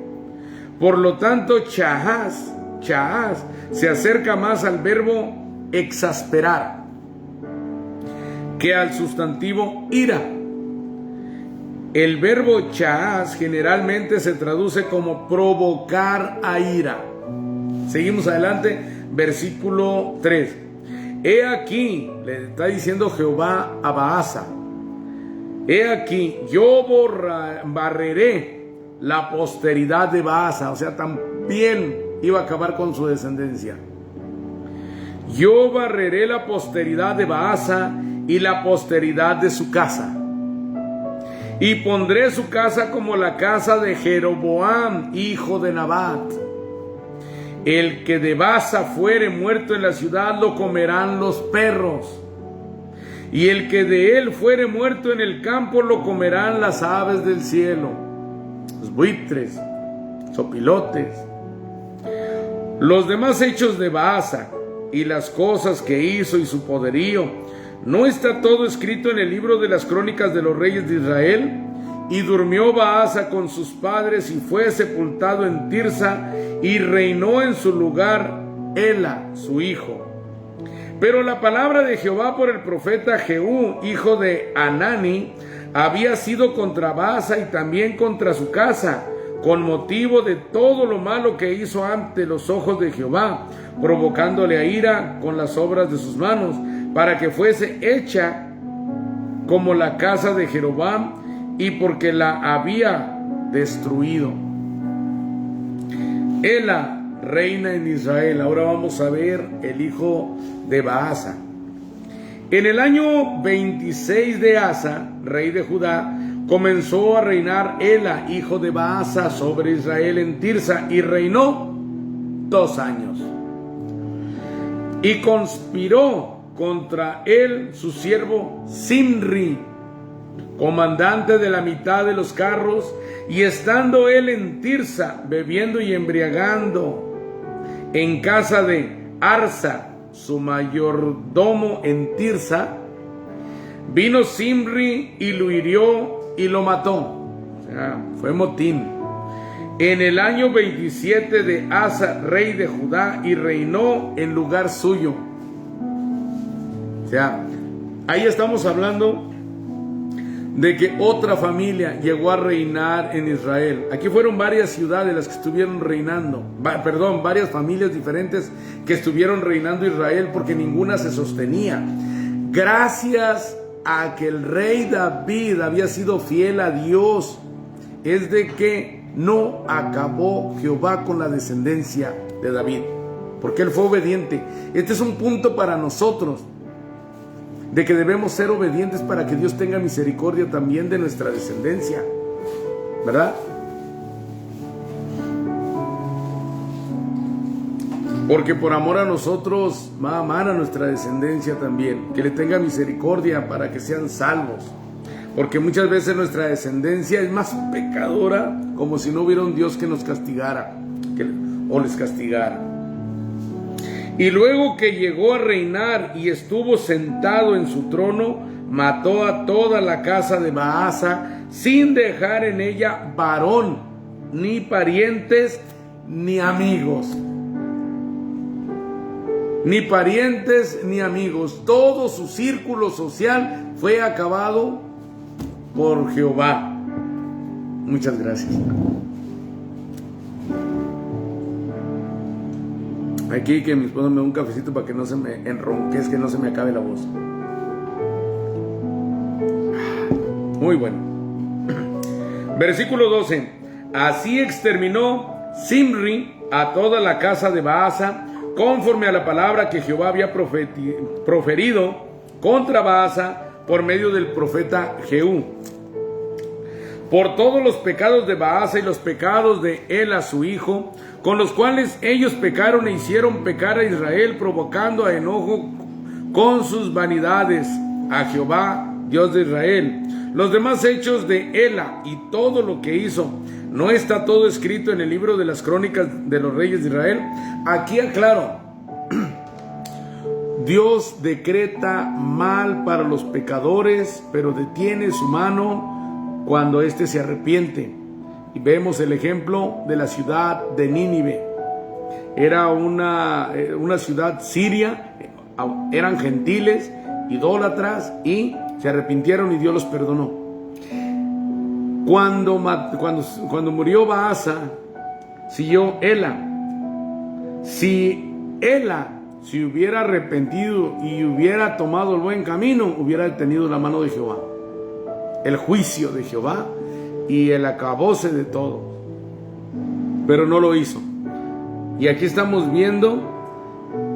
Por lo tanto, chaás se acerca más al verbo exasperar que al sustantivo ira. El verbo chaás generalmente se traduce como provocar a ira. Seguimos adelante, versículo 3. He aquí, le está diciendo Jehová a Baasa, he aquí, yo barreré la posteridad de Baasa. O sea, también iba a acabar con su descendencia. Yo barreré la posteridad de Baasa y la posteridad de su casa, y pondré su casa como la casa de Jeroboam, hijo de Nabat. El que de Baasa fuere muerto en la ciudad, lo comerán los perros, y el que de él fuere muerto en el campo, lo comerán las aves del cielo, los buitres, sopilotes. Los demás hechos de Baasa y las cosas que hizo y su poderío, ¿no está todo escrito en el libro de las crónicas de los reyes de Israel? Y durmió Baasa con sus padres y fue sepultado en Tirsa, y reinó en su lugar Ela, su hijo. Pero la palabra de Jehová por el profeta Jehú, hijo de Anani, había sido contra Baasa y también contra su casa, con motivo de todo lo malo que hizo ante los ojos de Jehová, provocándole a ira con las obras de sus manos, para que fuese hecha como la casa de Jeroboam, y porque la había destruido. Ela reina en Israel. Ahora vamos a ver el hijo de Baasa. En el año 26 de Asa, rey de Judá, comenzó a reinar Ela, hijo de Baasa, sobre Israel en Tirsa, y reinó 2 años. Y conspiró contra él su siervo Simri, comandante de la mitad de los carros, y estando él en Tirsa, bebiendo y embriagando en casa de Arsa, su mayordomo en Tirsa, vino Simri y lo hirió y lo mató. O sea, fue motín. en el año 27 de Asa, rey de Judá, y reinó en lugar suyo. O sea, ahí estamos hablando de que otra familia llegó a reinar en Israel. Aquí fueron varias ciudades las que estuvieron reinando, varias familias diferentes que estuvieron reinando Israel, porque ninguna se sostenía. Gracias a que el rey David había sido fiel a Dios, es de que no acabó Jehová con la descendencia de David, porque él fue obediente. Este es un punto para nosotros, de que debemos ser obedientes para que Dios tenga misericordia también de nuestra descendencia, ¿verdad? Porque por amor a nosotros va a amar a nuestra descendencia también, que le tenga misericordia para que sean salvos. Porque muchas veces nuestra descendencia es más pecadora, como si no hubiera un Dios que nos castigara o les castigara. Y luego que llegó a reinar y estuvo sentado en su trono, mató a toda la casa de Baasa, sin dejar en ella varón, ni parientes, ni amigos. Ni parientes, ni amigos. Todo su círculo social fue acabado por Jehová. Muchas gracias. Aquí que mi esposo me dé un cafecito para que no se me enronquezca, que no se me acabe la voz. Muy bueno. Versículo 12. Así exterminó Zimri a toda la casa de Baasa, conforme a la palabra que Jehová había proferido contra Baasa por medio del profeta Jehú. Por todos los pecados de Baasa y los pecados de Ela su hijo, con los cuales ellos pecaron e hicieron pecar a Israel, provocando a enojo con sus vanidades a Jehová, Dios de Israel. Los demás hechos de Ela y todo lo que hizo, ¿no está todo escrito en el libro de las crónicas de los reyes de Israel? Aquí aclaro, Dios decreta mal para los pecadores, pero detiene su mano cuando éste se arrepiente. Y vemos el ejemplo de la ciudad de Nínive. Era una ciudad siria, eran gentiles, idólatras, y se arrepintieron y Dios los perdonó. Cuando murió Baasa, siguió Ela. Si Ela se hubiera arrepentido y hubiera tomado el buen camino, hubiera detenido la mano de Jehová, el juicio de Jehová y el acabose de todo, pero no lo hizo. Y aquí estamos viendo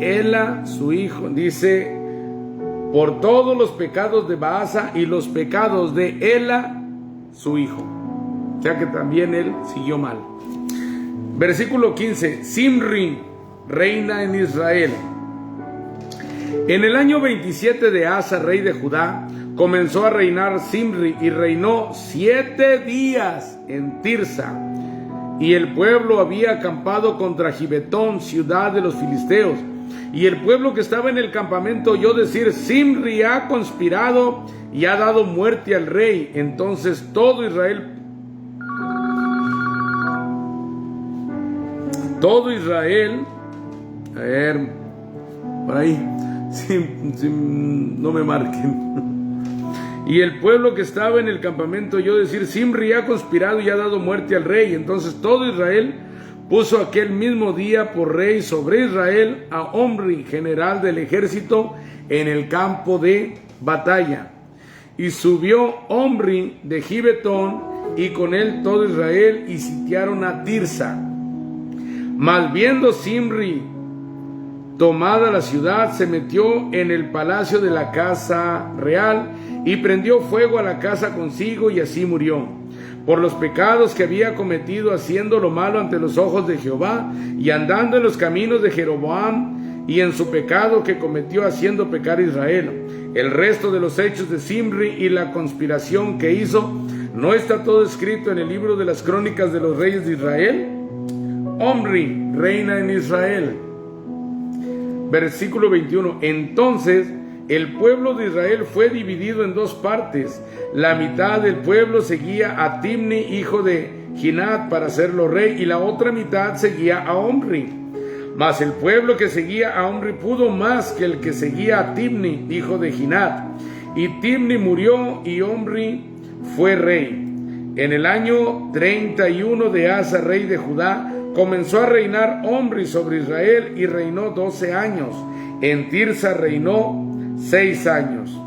Ela, su hijo, dice, por todos los pecados de Baasa y los pecados de Ela, su hijo. O sea que también él siguió mal. Versículo 15. Zimri reina en Israel. En el año 27 de Asa, rey de Judá, comenzó a reinar Zimri y reinó 7 días en Tirsa. Y el pueblo había acampado contra Gibetón, ciudad de los filisteos. Y el pueblo que estaba en el campamento oyó decir: Zimri ha conspirado y ha dado muerte al rey. Entonces todo Israel, a ver, por ahí, no me marquen. Y el pueblo que estaba en el campamento oyó decir: Zimri ha conspirado y ha dado muerte al rey. Entonces todo Israel puso aquel mismo día por rey sobre Israel a Omri, general del ejército, en el campo de batalla. Y subió Omri de Gibetón, y con él todo Israel, y sitiaron a Tirsa. Mas viendo Zimri tomada la ciudad, se metió en el palacio de la casa real, y prendió fuego a la casa consigo, y así murió, por los pecados que había cometido, haciendo lo malo ante los ojos de Jehová, y andando en los caminos de Jeroboam, y en su pecado que cometió, haciendo pecar a Israel. El resto de los hechos de Zimri y la conspiración que hizo, ¿no está todo escrito en el libro de las crónicas de los reyes de Israel? Omri reina en Israel. Versículo 21. Entonces el pueblo de Israel fue dividido en dos partes. La mitad del pueblo seguía a Timni, hijo de Ginat para hacerlo rey, y la otra mitad seguía a Omri. Mas el pueblo que seguía a Omri pudo más que el que seguía a Tibni, hijo de Ginat. Y Tibni murió y Omri fue rey. En el año 31 de Asa, rey de Judá, comenzó a reinar Omri sobre Israel y reinó 12 años. En Tirsa reinó 6 años.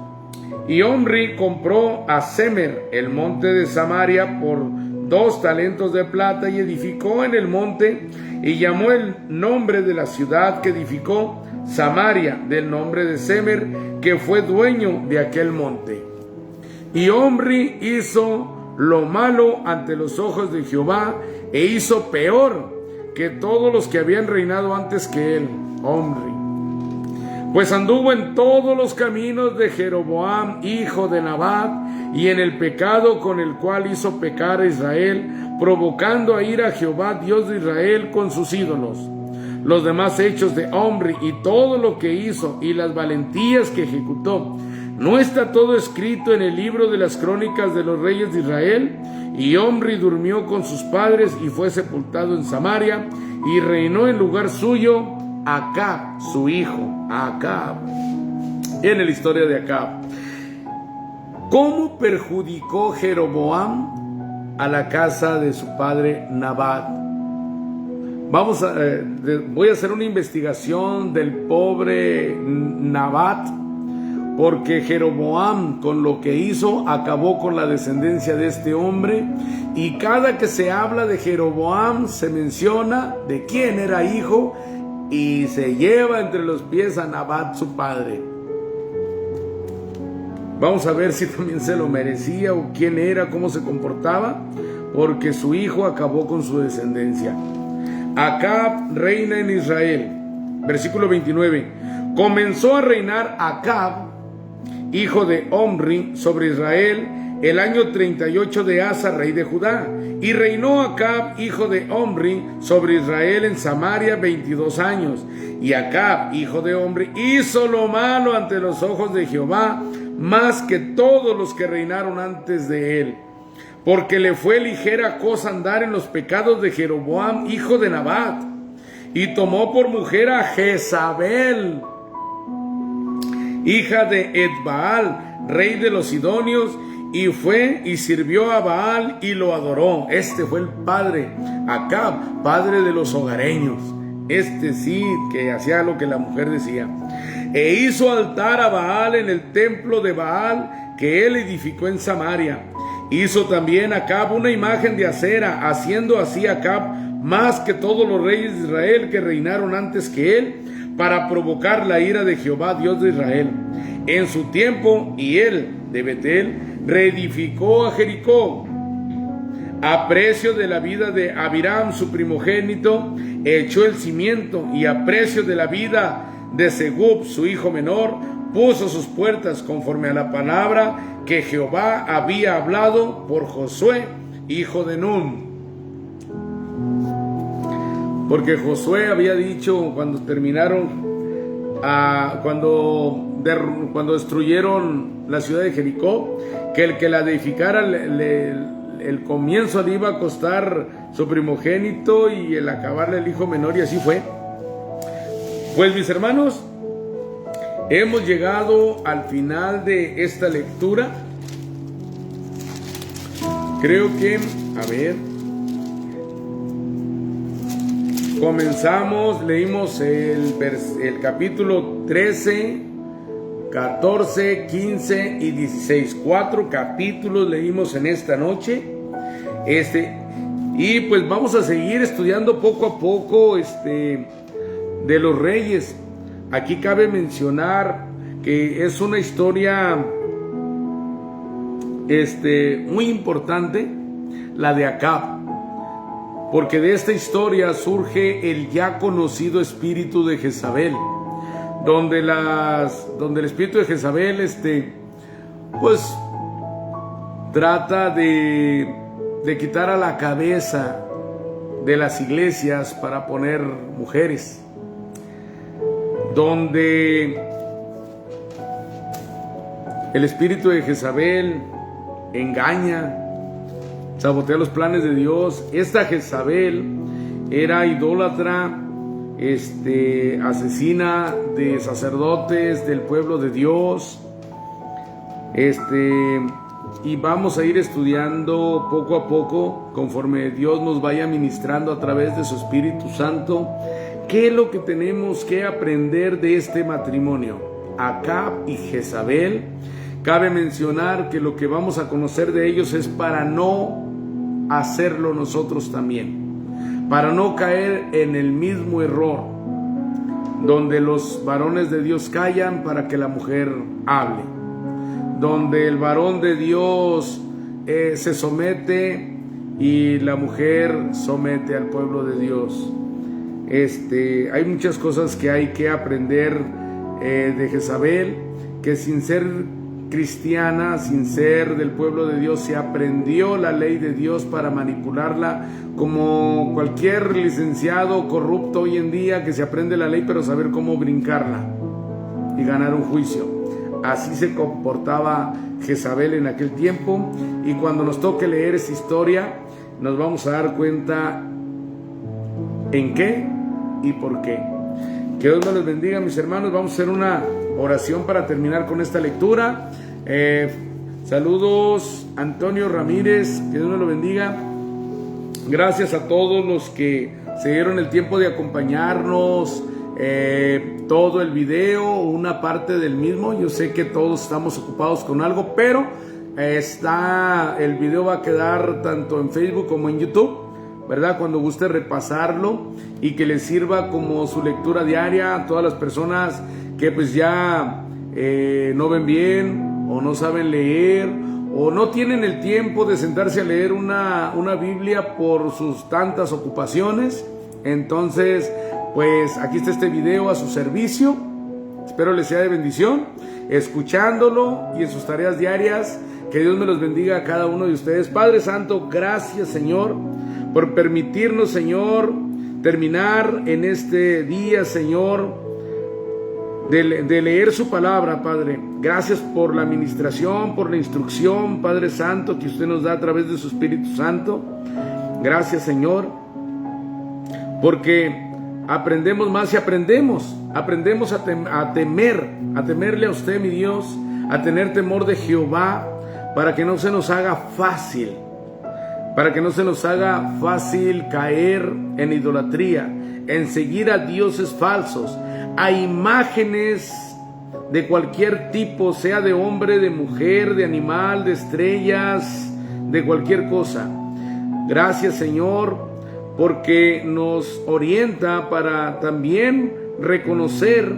Y Omri compró a Semer, el monte de Samaria, por 2 talentos de plata, y edificó en el monte, y llamó el nombre de la ciudad que edificó Samaria, del nombre de Semer, que fue dueño de aquel monte. Y Omri hizo lo malo ante los ojos de Jehová, e hizo peor que todos los que habían reinado antes que él, Omri. Pues anduvo en todos los caminos de Jeroboam, hijo de Nabat, y en el pecado con el cual hizo pecar a Israel, provocando a ir a Jehová, Dios de Israel, con sus ídolos. Los demás hechos de Omri y todo lo que hizo y las valentías que ejecutó, ¿no está todo escrito en el libro de las crónicas de los reyes de Israel? Y Omri durmió con sus padres y fue sepultado en Samaria, y reinó en lugar suyo Acab, su hijo, Acab. En la historia de Acab. ¿Cómo perjudicó Jeroboam a la casa de su padre Nabat? Voy a hacer una investigación del pobre Nabat, porque Jeroboam, con lo que hizo, acabó con la descendencia de este hombre, y cada que se habla de Jeroboam se menciona de quién era hijo, y se lleva entre los pies a Nabat, su padre. Vamos a ver si también se lo merecía, o quién era, cómo se comportaba, porque su hijo acabó con su descendencia. Acab reina en Israel. Versículo 29. Comenzó a reinar Acab, hijo de Omri, sobre Israel el año 38 de Asa, rey de Judá. Y reinó Acab, hijo de Omri, sobre Israel en Samaria 22 años. Y Acab, hijo de Omri, hizo lo malo ante los ojos de Jehová, más que todos los que reinaron antes de él. Porque le fue ligera cosa andar en los pecados de Jeroboam, hijo de Nabat. Y tomó por mujer a Jezabel, hija de Etbaal, rey de los sidonios, y fue y sirvió a Baal y lo adoró. Este fue el padre, Acab, padre de los hogareños. Este sí, que hacía lo que la mujer decía. E hizo altar a Baal en el templo de Baal que él edificó en Samaria. Hizo también Acab una imagen de acera, haciendo así Acab más que todos los reyes de Israel que reinaron antes que él, para provocar la ira de Jehová, Dios de Israel. En su tiempo, y él de Betel reedificó a Jericó, a precio de la vida de Abiram, su primogénito, echó el cimiento, y a precio de la vida de Segub, su hijo menor, puso sus puertas, conforme a la palabra que Jehová había hablado por Josué, hijo de Nun. Porque Josué había dicho, cuando terminaron, cuando destruyeron la ciudad de Jericó, que el que la edificara, el comienzo le iba a costar su primogénito, y el acabarle el hijo menor, y así fue. Pues, mis hermanos, hemos llegado al final de esta lectura. Creo que, a ver, comenzamos, leímos el capítulo 13, 14, 15 y 16. 4 capítulos leímos en esta noche. Y pues vamos a seguir estudiando poco a poco de los reyes. Aquí cabe mencionar que es una historia muy importante, la de Acab, porque de esta historia surge el ya conocido espíritu de Jezabel, donde el espíritu de Jezabel pues trata de quitar a la cabeza de las iglesias para poner mujeres, donde el espíritu de Jezabel engaña sabotea los planes de Dios. Esta Jezabel era idólatra, asesina de sacerdotes del pueblo de Dios. Y vamos a ir estudiando poco a poco, conforme Dios nos vaya ministrando a través de su Espíritu Santo, qué es lo que tenemos que aprender de este matrimonio, Acab y Jezabel. Cabe mencionar que lo que vamos a conocer de ellos es para no hacerlo nosotros también, para no caer en el mismo error, donde los varones de Dios callan para que la mujer hable, donde el varón de Dios se somete y la mujer somete al pueblo de Dios. Hay muchas cosas que hay que aprender de Jezabel, que sin ser cristiana, sin ser del pueblo de Dios, se aprendió la ley de Dios para manipularla, como cualquier licenciado corrupto hoy en día que se aprende la ley pero saber cómo brincarla y ganar un juicio. Así se comportaba Jezabel en aquel tiempo, y cuando nos toque leer esa historia nos vamos a dar cuenta en qué y por qué. Que Dios me los bendiga, mis hermanos. Vamos a hacer una oración para terminar con esta lectura. Saludos, Antonio Ramírez, que Dios me lo bendiga. Gracias a todos los que se dieron el tiempo de acompañarnos, todo el video, una parte del mismo. Yo sé que todos estamos ocupados con algo, pero el video va a quedar tanto en Facebook como en YouTube, ¿verdad? Cuando guste repasarlo y que les sirva como su lectura diaria a todas las personas que pues ya no ven bien o no saben leer o no tienen el tiempo de sentarse a leer una Biblia por sus tantas ocupaciones. Entonces, pues aquí está este video a su servicio. Espero les sea de bendición, escuchándolo y en sus tareas diarias. Que Dios me los bendiga a cada uno de ustedes. Padre Santo, gracias, Señor, por permitirnos, Señor, terminar en este día, Señor, de leer su palabra, Padre. Gracias por la administración, por la instrucción, Padre Santo, que usted nos da a través de su Espíritu Santo. Gracias, Señor, porque aprendemos más y aprendemos a temerle a usted, mi Dios, a tener temor de Jehová, para que no se nos haga fácil, caer en idolatría, en seguir a dioses falsos, a imágenes de cualquier tipo, sea de hombre, de mujer, de animal, de estrellas, de cualquier cosa. Gracias, Señor, porque nos orienta para también reconocer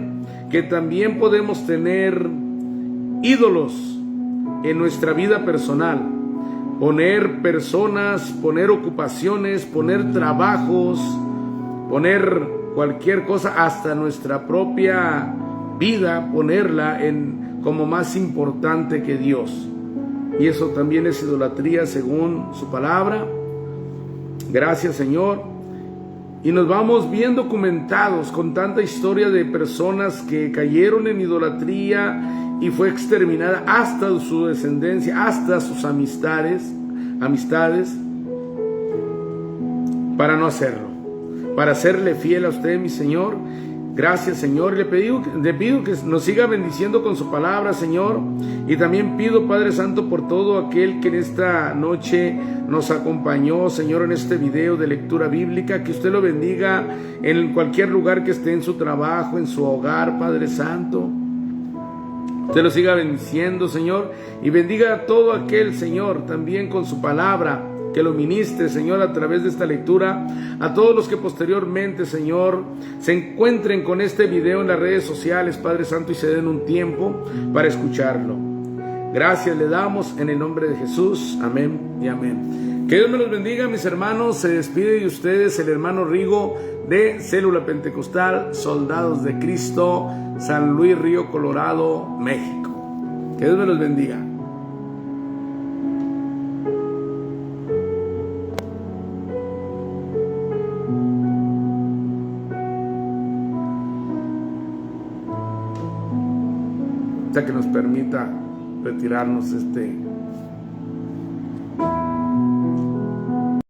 que también podemos tener ídolos en nuestra vida personal, poner personas, poner ocupaciones, poner trabajos, poner cualquier cosa, hasta nuestra propia vida, ponerla como más importante que Dios. Y eso también es idolatría según su palabra. Gracias, Señor. Y nos vamos bien documentados con tanta historia de personas que cayeron en idolatría y fue exterminada hasta su descendencia, hasta sus amistades, para no hacerlo, para serle fiel a usted, mi Señor. Gracias, Señor. Le pido que nos siga bendiciendo con su palabra, Señor. Y también pido, Padre Santo, por todo aquel que en esta noche nos acompañó, Señor, en este video de lectura bíblica, que usted lo bendiga en cualquier lugar que esté, en su trabajo, en su hogar, Padre Santo. Usted lo siga bendiciendo, Señor, y bendiga a todo aquel, Señor, también con su palabra, que lo ministre, Señor, a través de esta lectura, a todos los que posteriormente, Señor, se encuentren con este video en las redes sociales, Padre Santo, y se den un tiempo para escucharlo. Gracias le damos en el nombre de Jesús, amén y amén. Que Dios me los bendiga, mis hermanos. Se despide de ustedes el hermano Rigo de Célula Pentecostal Soldados de Cristo, San Luis Río Colorado, México. Que Dios me los bendiga. Que nos permita retirarnos este